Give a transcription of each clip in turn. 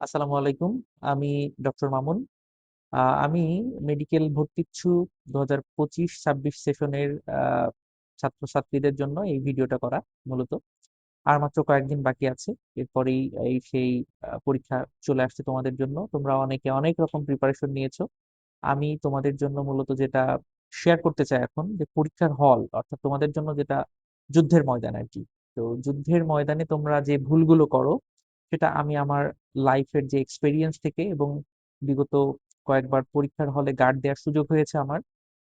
আসসালামু আলাইকুম। আমি ডক্টর মামুন। আমি মেডিকেল ভর্তি ইচ্ছুক ২০২৫-২৬ সেশনের আ ছাত্রছাত্রীদের জন্য এই ভিডিওটা করা মূলত। আর মাত্র কয়েকদিন বাকি আছে। এরপরেই সেই পরীক্ষা চলে আসছে তোমাদের জন্য। তোমরা অনেকে অনেক রকম প্রিপারেশন নিয়েছো। আমি তোমাদের জন্য মূলত যেটা শেয়ার করতে চাই এখন যে পরীক্ষার হল অর্থাৎ তোমাদের জন্য যেটা যুদ্ধের ময়দান আরকি। তো যুদ্ধের ময়দানে তোমরা যে ভুলগুলো করো সেটা আমি আমার লাইফের যে এক্সপেরিয়েন্স থেকে এবং বিগত কয়েকবার পরীক্ষার হলে গার্ড দেওয়ার সুযোগ হয়েছে আমার।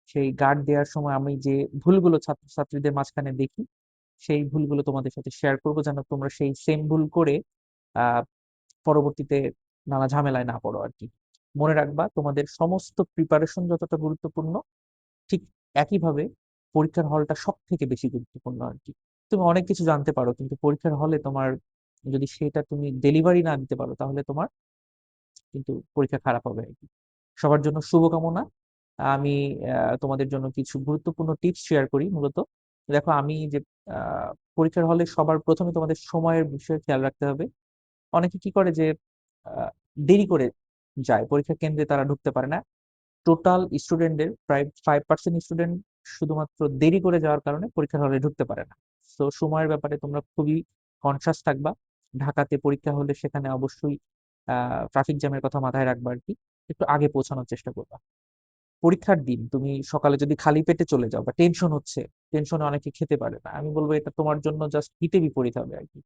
সেই গার্ড দেওয়ার সময় আমি যে ভুলগুলো ছাত্রছাত্রীদের মাঝখানে দেখি সেই ভুলগুলো তোমাদের সাথে শেয়ার করবো যেন তোমরা সেই সেম ভুল করে আহ পরবর্তীতে নানা ঝামেলায় না পড়ো আরকি। মনে রাখবা তোমাদের সমস্ত প্রিপারেশন যতটা গুরুত্বপূর্ণ ঠিক একইভাবে পরীক্ষার হলটা সবথেকে বেশি গুরুত্বপূর্ণ আরকি। তুমি অনেক কিছু জানতে পারো কিন্তু পরীক্ষার হলে তোমার যদি সেটা তুমি ডেলিভারি না দিতে পারো তাহলে তোমার কিন্তু পরীক্ষা খারাপ হবে আরকি। সবার জন্য শুভকামনা। আমি তোমাদের জন্য কিছু গুরুত্বপূর্ণ টিপস শেয়ার করি মূলত। দেখো আমি যে আ পরীক্ষার হলে সবার ১ম এ তোমাদের সময়ের বিষয়ে খেয়াল রাখতে হবে। অনেকে কি করে যে আ দেরি করে যায়। পরীক্ষা কেন্দ্রে তারা ঢুকতে পারে না। টোটাল স্টুডেন্টদের প্রায় 5% স্টুডেন্ট শুধুমাত্র দেরি করে যাওয়ার কারণে পরীক্ষার হলে ঢুকতে পারে না। সো সময়ের ব্যাপারে তোমরা খুবই কনশাস থাকবা। ঢাকাতে পরীক্ষা হলে সেখানে অবশ্যই ট্রাফিক জ্যামের কথা মাথায় রাখবা আরকি। একটু আগে পৌঁছানোর চেষ্টা করবা। পরীক্ষার দিন তুমি সকালে যদি খালি পেটে চলে যাও বা টেনশন হচ্ছে, টেনশনে অনেকে খেতে পারে না। আমি বলব এটা তোমার জন্য জাস্ট হিতে বিপরীত হবে আরকি।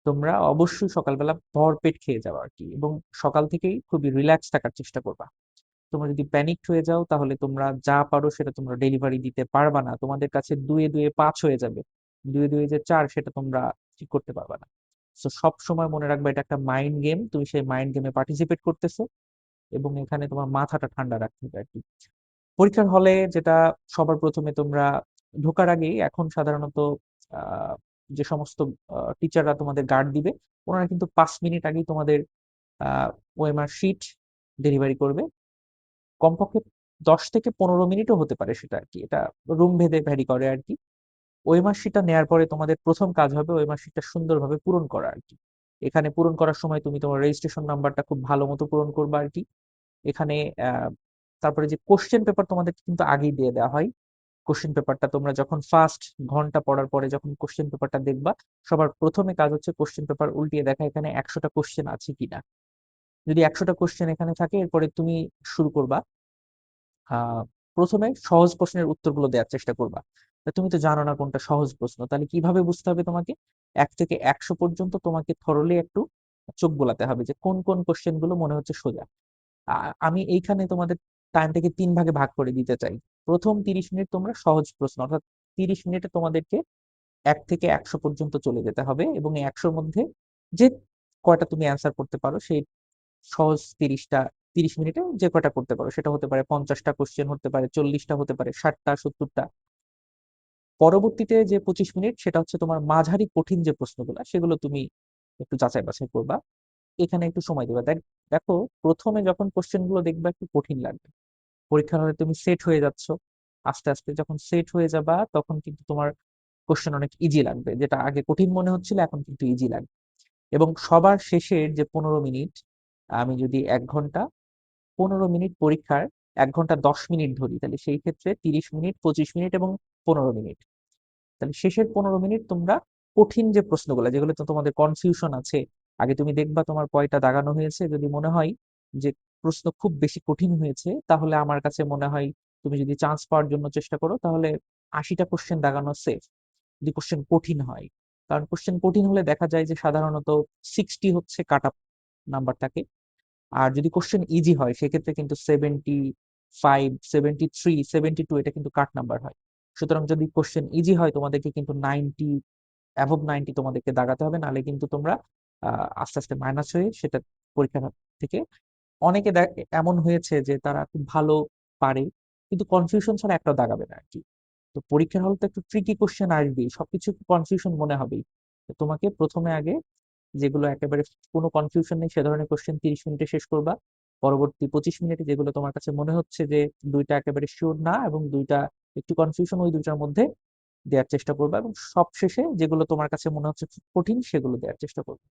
তোমরা অবশ্যই সকালবেলা ভরপেট খেয়ে যাও আরকি এবং সকাল থেকেই খুবই রিল্যাক্স থাকার চেষ্টা করবা। তোমরা যদি প্যানিকড হয়ে যাও তাহলে তোমরা যা পারো সেটা তোমরা ডেলিভারি দিতে পারবা না। তোমাদের কাছে ২ এ ২ এ ৫ হয়ে যাবে। ২ এ ২ এ যে ৪ সেটা তোমরা ঠিক করতে পারবা না। সো সবসময় মনে রাখবা এটা একটা মাইন্ড গেম। তুমি সেই মাইন্ড গেমে পার্টিসিপেট করতেছো এবং এখানে তোমার মাথাটা ঠান্ডা রাখতে হবে আরকি। পরীক্ষার হলে যেটা সবার ১ম এ তোমরা ঢোকার আগেই এখন সাধারণত আ যে সমস্ত টিচাররা তোমাদের গার্ড দিবে, ওনারা কিন্তু ৫ মিনিট আগেই তোমাদের আ ওএমআর শিট ডেলিভারি করবে। কমপক্ষে ১০ থেকে ১৫ মিনিটও হতে পারে সেটা আরকি। এটা রুম ভেদে ভ্যারি করে আরকি। ওএমআর শিটটা নেয়ার পরে তোমাদের ১ম কাজ হবে ওএমআর শিটটা সুন্দরভাবে পূরণ করা আরকি। এখানে পূরণ করার সময় তুমি তোমার রেজিস্ট্রেশন নাম্বারটা খুব ভালো মতো পূরণ করবা আরকি। এখানে আ তারপরে যে কোয়েশ্চেন পেপার তোমাদেরকে কিন্তু আগেই দিয়ে দেওয়া হয়। কোয়েশ্চেন পেপারটা তোমরা যখন ফার্স্ট ঘন্টা পড়ার পরে যখন কোয়েশ্চেন পেপারটা দেখবা, সবার ১ম এ কাজ হচ্ছে কোয়েশ্চেন পেপার উল্টিয়ে দেখা এখানে ১০০ টা কোয়েশ্চেন আছে কিনা। যদি ১০০ টা কোয়েশ্চেন এখানে থাকে এরপরে তুমি শুরু করবা আ ১ম এ সহজ প্রশ্নের উত্তরগুলো দেয়ার চেষ্টা করবা। তা তুমি তো জানো না কোনটা সহজ প্রশ্ন। তাহলে কিভাবে বুঝতে হবে তোমাকে? ১ থেকে ১০০ পর্যন্ত তোমাকে থরলি একটু চোখ বুলাতে হবে যে কোন কোয়েশ্চেন গুলো মনে হচ্ছে সোজা। আ আমি এইখানে তোমাদের টাইমটাকে ৩ ভাগে ভাগ করে দিতে চাই। ১ম ৩০ মিনিট তোমরা সহজ প্রশ্ন অর্থাৎ ৩০ মিনিটে তোমাদেরকে ১ থেকে ১০০ পর্যন্ত চলে যেতে হবে এবং এই ১০০ র মধ্যে যে কয়টা তুমি অ্যান্সার করতে পারো সেই সহজ ৩০ মিনিটে যে কয়টা করতে পারো সেটা হতে পারে ৫০ টা কোয়েশ্চেন হতে পারে, ৪০ টা হতে পারে, ৬০ টা, ৭০ টা। পরবর্তীতে যে ২৫ মিনিট সেটা হচ্ছে তোমার মাঝারি কঠিন যে প্রশ্নগুলা সেগুলো তুমি একটু যাচাই বাছাই করবা। এখানে একটু সময় দিবা। দেখো ১ম এ যখন কোয়েশ্চেন গুলো দেখবা একটু কঠিন লাগবে। পরীক্ষার হলে তুমি সেট হয়ে যাচ্ছ। আস্তে, আস্তে যখন সেট হয়ে যাবা তখন কিন্তু তোমার কোয়েশ্চেন অনেক ইজি লাগবে। যেটা আগে কঠিন মনে হচ্ছিল এখন কিন্তু ইজি লাগবে। এবং সবার শেষের যে ১৫ মিনিট আমি যদি ১ ঘন্টা ১৫ মিনিট পরীক্ষার ১ ঘন্টা ১০ মিনিট ধরি তাহলে সেই ক্ষেত্রে ৩০ মিনিট, ২৫ মিনিট এবং ১৫ মিনিট। তাহলে শেষের ১৫ মিনিট তোমরা কঠিন যে প্রশ্নগুলা যেগুলোতে তোমাদের কনফিউশন আছে, আগে তুমি দেখবা তোমার কয়টা দাগানো হয়েছে। যদি মনে হয় যে প্রশ্ন খুব বেশি কঠিন হয়েছে, তাহলে আমার কাছে মনে হয় তুমি যদি চান্স পাওয়ার জন্য চেষ্টা করো তাহলে ৮০ টা কোয়েশ্চেন দাগানো সেফ। যদি কোয়েশ্চেন কঠিন হয়। কারণ কোয়েশ্চেন কঠিন হলে দেখা যায় যে সাধারণত ৬০ হচ্ছে কাট অফ নাম্বার থাকে। আর যদি কোশ্চেন ইজি হয় সেক্ষেত্রে কিন্তু ৭৫, ৭৩, ৭২ এটা কিন্তু কাট নাম্বার হয়। সুতরাং যদি কোশ্চেন ইজি হয় তোমাদেরকে কিন্তু ৯০ অ্যাভব ৯০ তোমাদেরকে দাগাতে হবে নাহলে কিন্তু তোমরা আস্তে, আস্তে মাইনাস হয়ে সেটা পরীক্ষা থেকে অনেকে এমন হয়েছে যে তারা খুব ভালো পারে কিন্তু কনফিউশন ছাড়া একটাও দাগাবে না আরকি। তো পরীক্ষার হলে তো একটু ট্রিকি কোশ্চেন আসবেই। সবকিছু কনফিউশন মনে হবেই। তো তোমাকে ১ম এ আগে যেগুলো একেবারে কোনো কনফিউশন নেই সে ধরনের কোশ্চেন ৩০ মিনিটে শেষ করবা। পরবর্তী ২৫ মিনিটে যেগুলো তোমার কাছে মনে হচ্ছে যে ২ টা একেবারে সিউর না এবং ২ টা একটু কনফিউশন ওই ২ টার মধ্যে দেয়ার চেষ্টা করবা এবং সবশেষে যেগুলো তোমার কাছে মনে হচ্ছে খুব কঠিন সেগুলো দেয়ার চেষ্টা করবা।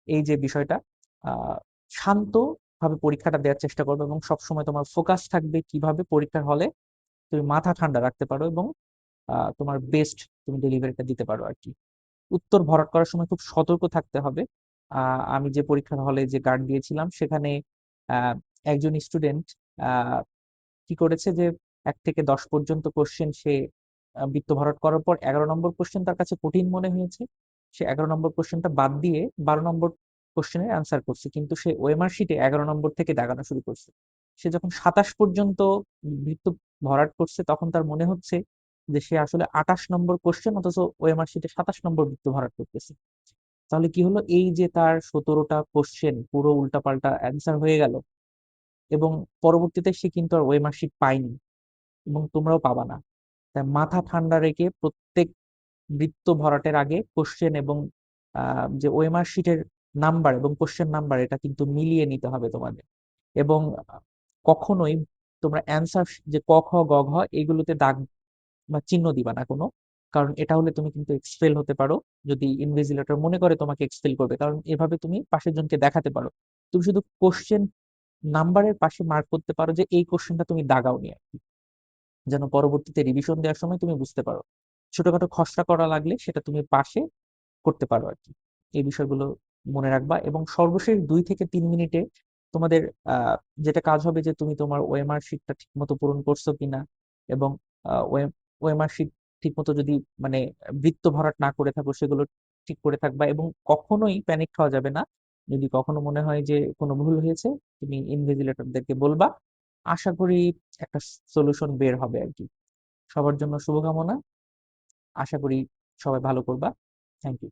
এই যে বিষয়টা আহ শান্ত ভাবে পরীক্ষাটা দেওয়ার চেষ্টা করবে এবং সবসময় তোমার ফোকাস থাকবে কিভাবে পরীক্ষার হলে তুমি মাথা ঠান্ডা রাখতে পারো এবং তোমার বেস্ট তুমি ডেলিভারিটা দিতে পারো আর কি। উত্তর ভরাট করার সময় খুব সতর্ক থাকতে হবে। আমি যে পরীক্ষার হলে যে গার্ড দিয়েছিলাম সেখানে আহ, একজন স্টুডেন্ট কি করেছে যে 1 থেকে 10 পর্যন্ত কোশ্চেন সে বৃত্ত ভরাট করার পর 11 নম্বর কোশ্চেন তার কাছে কঠিন মনে হয়েছে। সে 11 নম্বর কোশ্চেনটা বাদ দিয়ে 12 নম্বর কোশ্চেনের অ্যান্সার করছে, কিন্তু সে ওএমআর শিটে 11 নম্বর থেকে দাগানো শুরু করছে। সে যখন 27 পর্যন্ত বৃত্ত ভরাট করছে তখন তার মনে হচ্ছে যে সে আসলে 28 নম্বর কোশ্চেন অথচ ওএমআর শিটে 27 নম্বর বৃত্ত ভরাট করতেছে। তাহলে কি হলো, এই যে তার 17টা কোশ্চেন পুরো উল্টাপাল্টা অ্যান্সার হয়ে গেল এবং পরবর্তীতে সে কিন্তু আর ওএমআর শিট পায়নি এবং তোমরাও পাবা না। তাই মাথা ঠান্ডা রেখে প্রত্যেক বৃত্ত ভরাটের আগে কোশ্চেন এবং যে ওএমআর শিটের নাম্বার এবং কোশ্চেন নাম্বার এটা কিন্তু মিলিয়ে নিতে হবে তোমাদের। এবং কখনোই তোমরা অ্যান্সার যে ক খ গ ঘ এগুলোতে দাগ বা চিহ্ন দিবা না কোনো, কারণ এটা হলে তুমি কিন্তু এক্সপেল হতে পারো। যদি ইনভিজিলেটর মনে করে তোমাকে এক্সপেল করবে, কারণ এভাবে তুমি পাশের জনকে দেখাতে পারো। তুমি শুধু কোশ্চেন নাম্বারের পাশে মার্ক করতে পারো যে এই কোশ্চেনটা তুমি দাগাওনি আর কি, যেন পরবর্তীতে রিভিশন দেওয়ার সময় তুমি বুঝতে পারো। ছোটখাটো খসড়া করা লাগলে সেটা তুমি পাশে করতে পারো আর কি। এই বিষয়গুলো মনে রাখবা এবং সর্বশেষ 2 থেকে 3 মিনিটে তোমাদের আহ, যেটা কাজ হবে যে তুমি তোমার ওএমআর শিটটা ঠিক মতো পূরণ করছো কিনা এবং ওএমআর শিট ঠিক মতো যদি মানে বৃত্ত ভরাট না করে থাকো সেগুলো ঠিক করে থাকবা এবং কখনোই প্যানিক হওয়া যাবে না। যদি কখনো মনে হয় যে কোনো ভুল হয়েছে তুমি ইনভিজিলেটরদেরকে বলবা। আশা করি একটা সলিউশন বের হবে আর কি। সবার জন্য শুভকামনা। আশা করি সবাই ভালো করবা। Thank you.